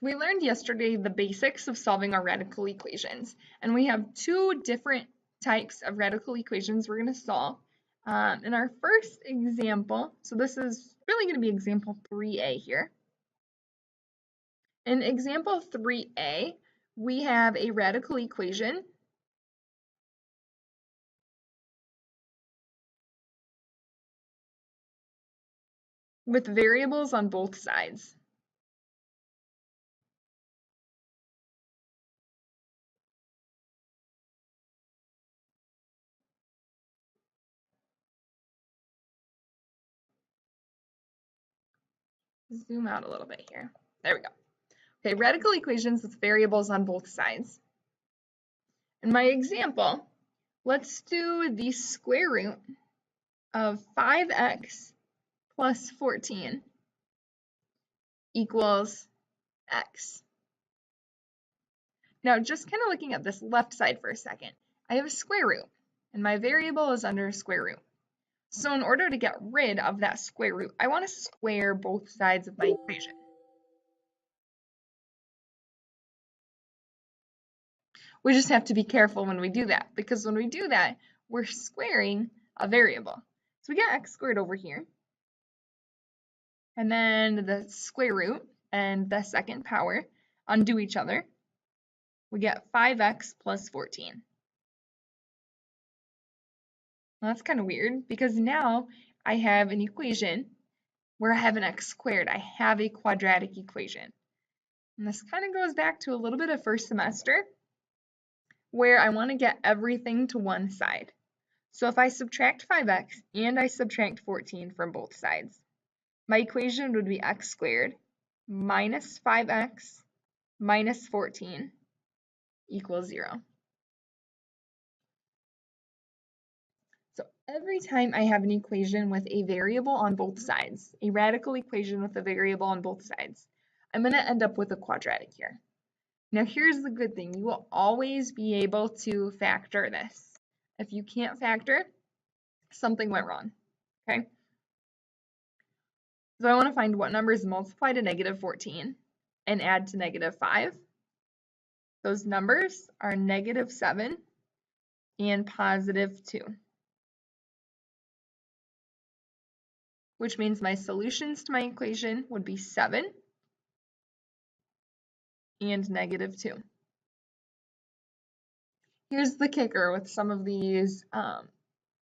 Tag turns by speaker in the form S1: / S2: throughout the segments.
S1: We learned yesterday the basics of solving our radical equations, and we have two different types of radical equations we're going to solve. In our first example, so this is really going to be example 3a here. In example 3a, we have a radical equation with variables on both sides. Zoom out a little bit here. There we go. Okay, radical equations with variables on both sides. In my example, let's do the square root of 5x plus 14 equals x. Now, just kind of looking at this left side for a second, I have a square root, and my variable is under a square root. So in order to get rid of that square root, I want to square both sides of my equation. We just have to be careful when we do that, because when we do that, we're squaring a variable. So we get x squared over here, and then the square root and the second power undo each other. We get 5x plus 14. Well, that's kind of weird, because now I have an equation where I have an x squared. I have a quadratic equation. And this kind of goes back to a little bit of first semester, where I want to get everything to one side. So if I subtract 5x and I subtract 14 from both sides, my equation would be x squared minus 5x minus 14 equals 0. So every time I have an equation with a variable on both sides, a radical equation with a variable on both sides, I'm going to end up with a quadratic here. Now here's the good thing, you will always be able to factor this. If you can't factor, something went wrong, okay? So I want to find what numbers multiply to negative 14 and add to negative 5. Those numbers are negative 7 and positive 2. Which means my solutions to my equation would be 7 and negative 2. Here's the kicker with some of these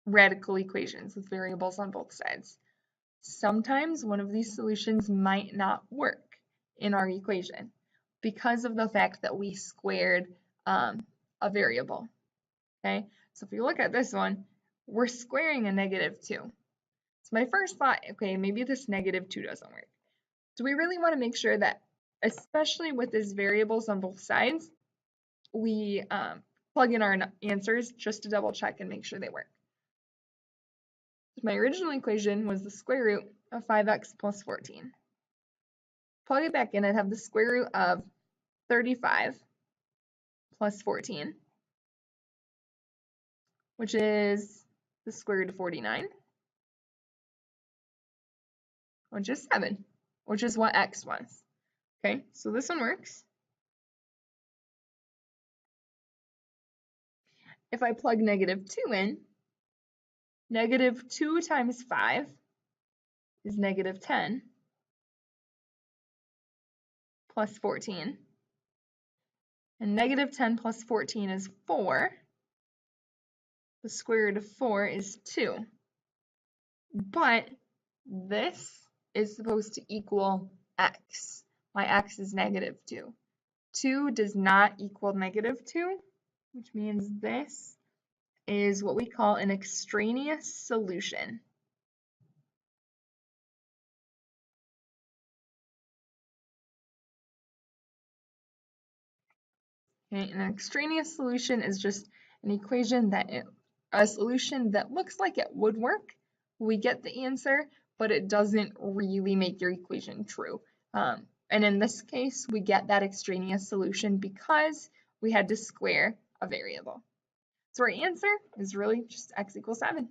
S1: radical equations with variables on both sides. Sometimes one of these solutions might not work in our equation because of the fact that we squared a variable. Okay, so if you look at this one, we're squaring a negative 2. So my first thought, okay, maybe this negative 2 doesn't work. So we really want to make sure that, especially with these variables on both sides, we plug in our answers just to double check and make sure they work. So my original equation was the square root of 5x plus 14. Plug it back in, I'd have the square root of 35 plus 14, which is the square root of 49, which is 7, which is what x was. Okay, so this one works. If I plug negative 2 in, negative 2 times 5 is negative 10 plus 14. And negative 10 plus 14 is 4. The square root of 4 is 2. But this is supposed to equal x. My x is negative 2. 2 does not equal negative 2, which means this is what we call an extraneous solution. Okay, an extraneous solution is just an equation a solution that looks like it would work. We get the answer, but it doesn't really make your equation true. And in this case, we get that extraneous solution because we had to square a variable. So our answer is really just x equals 7.